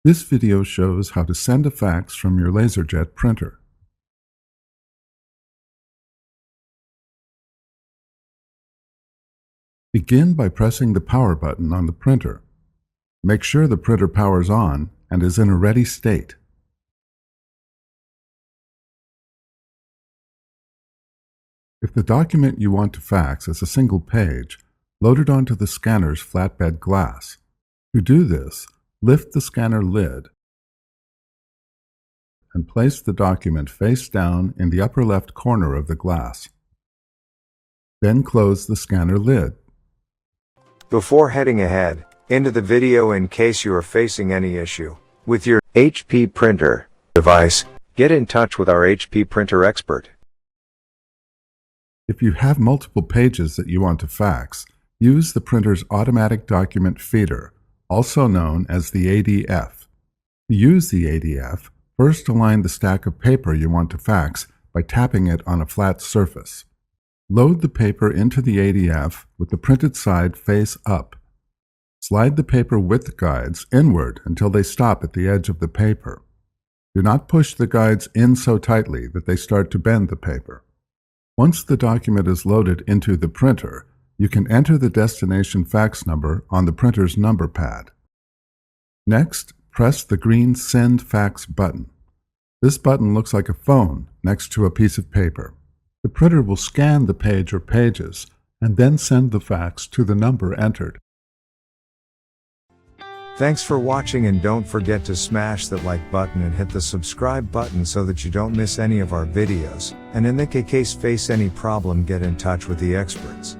This video shows how to send a fax from your LaserJet printer. Begin by pressing the power button on the printer. Make sure the printer powers on and is in a ready state. If the document you want to fax is a single page, load it onto the scanner's flatbed glass. To do this, lift the scanner lid and place the document face down in the upper left corner of the glass. Then close the scanner lid. Before heading ahead into the video, in case you are facing any issue with your HP printer device, get in touch with our HP printer expert. If you have multiple pages that you want to fax, use the printer's automatic document feeder, also known as the ADF. To use the ADF, first align the stack of paper you want to fax by tapping it on a flat surface. Load the paper into the ADF with the printed side face up. Slide the paper width guides inward until they stop at the edge of the paper. Do not push the guides in so tightly that they start to bend the paper. Once the document is loaded into the printer, you can enter the destination fax number on the printer's number pad. Next, press the green Send Fax button. This button looks like a phone next to a piece of paper. The printer will scan the page or pages and then send the fax to the number entered. Thanks for watching, and don't forget to smash that like button and hit the subscribe button so that you don't miss any of our videos, and in the case face any problem, get in touch with the experts.